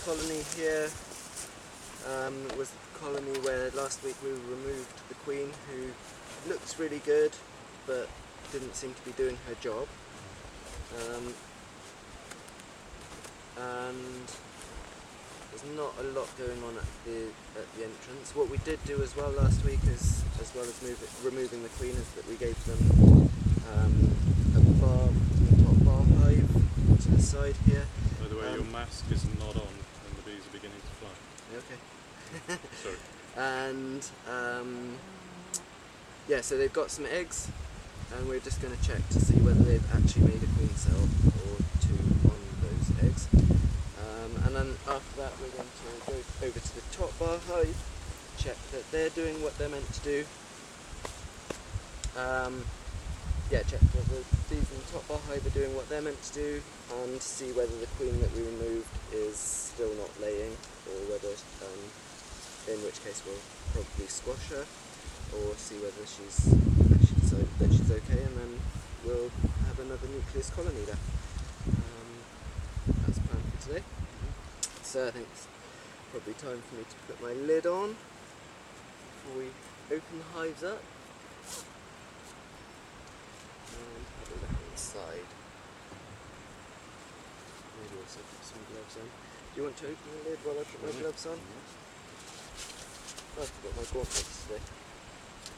colony here was the colony where last week we removed the queen, who looks really good but didn't seem to be doing her job. And there's not a lot going on at the entrance. What we did do as well last week is, as well as removing the queen, is that we gave them a bar, a top bar hive to the side here. By the way, your mask is not on and the bees are beginning to fly. Okay. Sorry. And yeah, so they've got some eggs, and we're just going to check to see whether they've actually made a queen cell or two on those eggs. And then after that we're going to go over to the top bar hive, check that they're doing what they're meant to do. Check that the bees in the top bar hive are doing what they're meant to do, and see whether the queen that we removed is still not laying, or whether, in which case we'll probably squash her, or see whether she's actually decided that she's okay, and then we'll have another nucleus colony there. That's the plan for today. So I think it's probably time for me to put my lid on before we open the hives up and have a look inside. Maybe also put some gloves on. Do you want to open the lid while I put my gloves on? Oh, I forgot my gauntlets today.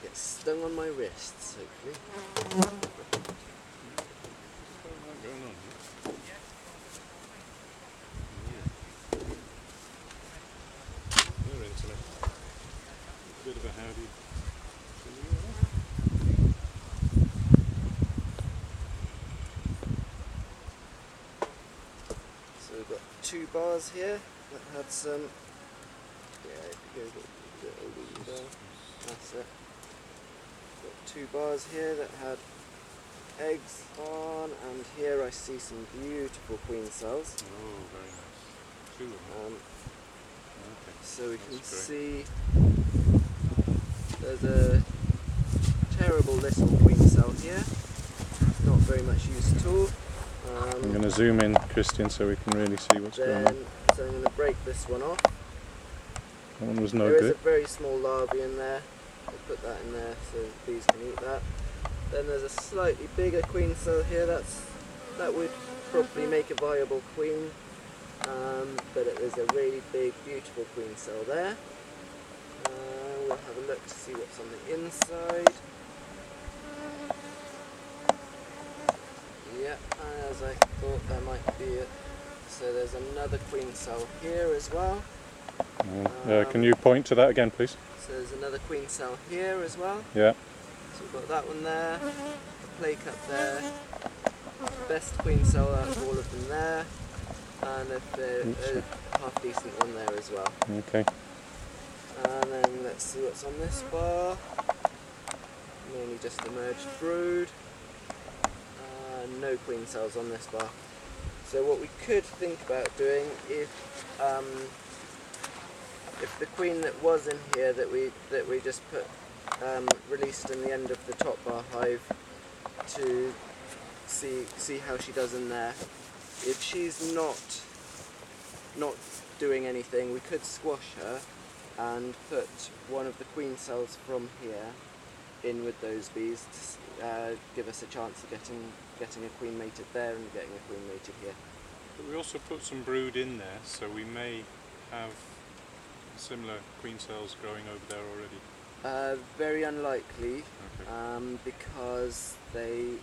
Get stung on my wrists, hopefully. A bit of a howdy. So we've got 2 bars here that had some. Yeah, if you go a bit over you there. That's it. Got 2 bars here that had eggs on, and here I see some beautiful queen cells. Oh, very nice. 2 of them. Okay. So we can That's see there's a terrible little queen cell here, not very much use at all. I'm going to zoom in, Christian, so we can really see what's going on. So I'm going to break this one off. That one was no There is good. a very small larvae in there. I'll put that in there so bees can eat that. Then there's a slightly bigger queen cell here. That would probably make a viable queen. But it is a really big, beautiful queen cell there. We'll have a look to see what's on the inside. Yeah, as I thought there might be it. So there's another queen cell here as well. Can you point to that again, please? So there's another queen cell here as well. Yeah. So we've got that one there, a play cup there, best queen cell out of all of them there, and a half decent one there as well. Okay. And then let's see what's on this bar. Mainly just emerged brood. No queen cells on this bar. So what we could think about doing, if the queen that was in here that we just put released in the end of the top bar hive to see how she does in there. If she's not doing anything, we could squash her and put one of the queen cells from here in with those bees to give us a chance of getting a queen mated there and getting a queen mated here. But we also put some brood in there, so we may have similar queen cells growing over there already. Very unlikely, Okay. because they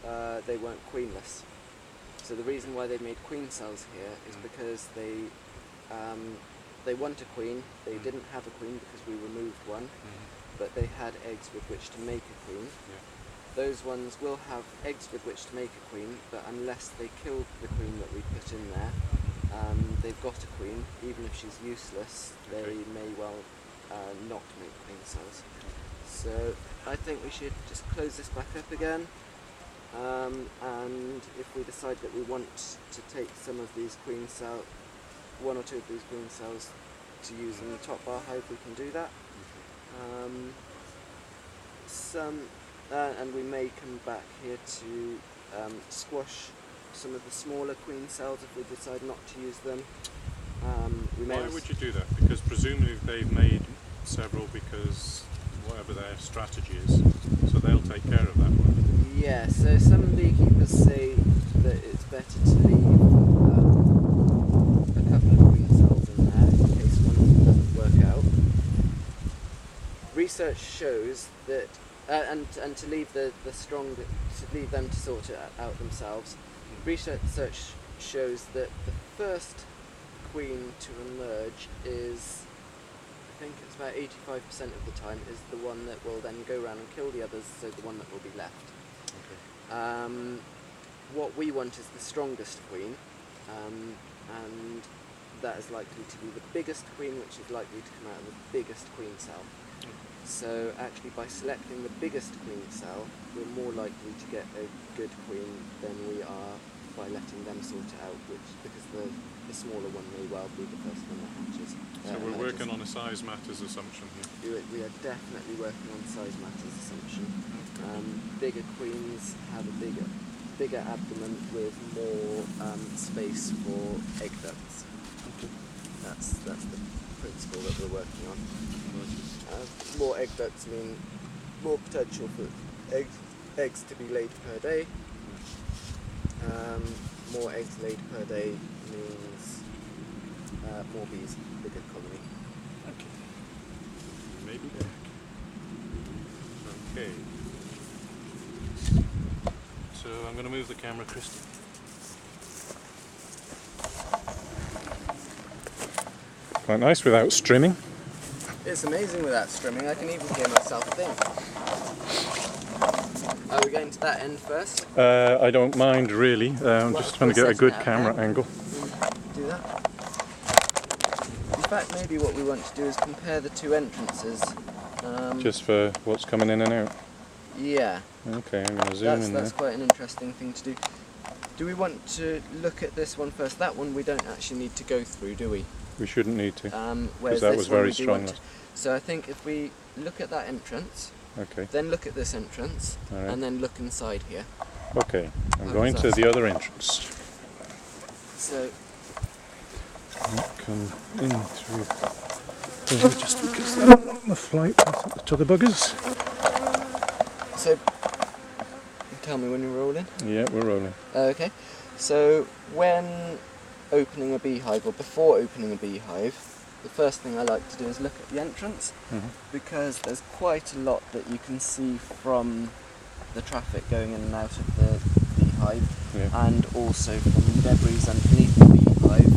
weren't queenless. So the reason why they made queen cells here is because they want a queen. They didn't have a queen because we removed one, but they had eggs with which to make a queen. Yeah. Those ones will have eggs with which to make a queen, but unless they killed the queen that we put in there, they've got a queen. Even if she's useless, they may well not make queen cells. So I think we should just close this back up again, and if we decide that we want to take some of these queen cells, 1 or 2 of these queen cells to use in the top bar hive, we can do that. And we may come back here to squash some of the smaller queen cells if we decide not to use them. We may Why also- would you do that? Because presumably they've made several because whatever their strategy is, so they'll take care of that one. Yeah, so some beekeepers say that it's better to leave a couple of queen cells in there in case one of them doesn't work out. Research shows that, and to leave the strong, to leave them to sort it out themselves. Research shows that the first queen to emerge is, I think it's about 85% of the time, is the one that will then go around and kill the others, so the one that will be left. Okay. What we want is the strongest queen, and that is likely to be the biggest queen, which is likely to come out of the biggest queen cell. So actually by selecting the biggest queen cell, we're more likely to get a good queen than we are by letting them sort it out, because the smaller one may well be the first one that hatches. So we're working on a size matters assumption here. We are definitely working on size matters assumption. Bigger queens have a bigger abdomen with more space for egg ducts. Okay. That's the principle that we're working on. More egg ducts mean more potential for eggs to be laid per day. More eggs laid per day means more bees, bigger colony. Okay. Maybe back. Okay. So I'm going to move the camera, Kristen. Quite nice without streaming. It's amazing without strimming. I can even hear myself think. Are we going to that end first? I don't mind really. I'm just trying to get a good camera angle. Do that. In fact, maybe what we want to do is compare the two entrances. Just for what's coming in and out. Yeah. Okay, I'm going to zoom in That's there. quite an interesting thing to do. Do we want to look at this one first? That one we don't actually need to go through, do we? We shouldn't need to. Whereas that this was one very we do strong want to. So I think if we look at that entrance, Okay. then look at this entrance, Alright. and then look inside here. Okay. I'm How going does to that the other entrance. So Come in through. Just because I don't want the flight to the buggers. So, tell me when you're rolling. Yeah, we're rolling. Okay. So, when opening a beehive, or before opening a beehive, the first thing I like to do is look at the entrance, because there's quite a lot that you can see from the traffic going in and out of the beehive, Yeah. and also from debris underneath the beehive.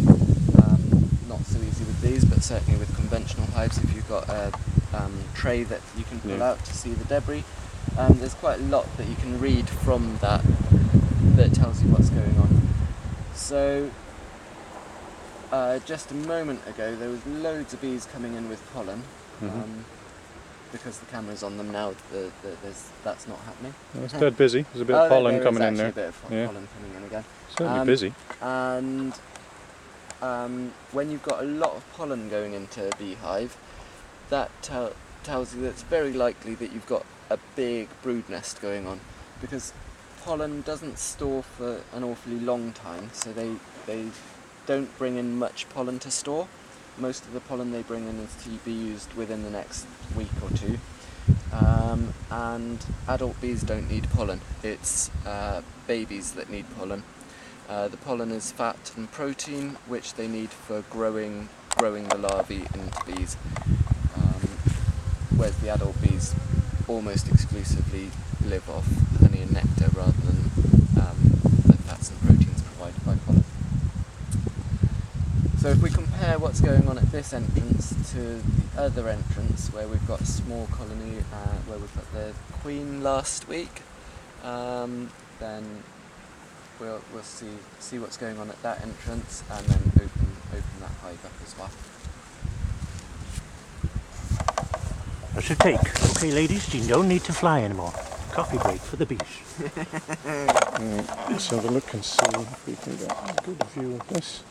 Not so easy with these, but certainly with conventional hives, if you've got a tray that you can pull Yeah. out to see the debris, there's quite a lot that you can read from that tells you what's going on. So just a moment ago there was loads of bees coming in with pollen. Because the camera's on them now, that's not happening. Well, it's dead busy. There's a bit of pollen coming in there. A bit of Yeah. pollen coming in again. Certainly busy. And when you've got a lot of pollen going into a beehive, that tells you that it's very likely that you've got a big brood nest going on, because pollen doesn't store for an awfully long time, so they don't bring in much pollen to store. Most of the pollen they bring in is to be used within the next week or two. And adult bees don't need pollen, it's babies that need pollen. The pollen is fat and protein, which they need for growing the larvae into bees, whereas the adult bees almost exclusively live off honey and nectar rather than the fats and proteins provided by pollen. So if we compare what's going on at this entrance to the other entrance, where we've got a small colony, where we've got the queen last week, then we'll see what's going on at that entrance, and then open that hive up as well. What's your take? Okay, ladies, you don't need to fly anymore. Coffee break for the bees. Let's have a look and see if we can get a good view of this.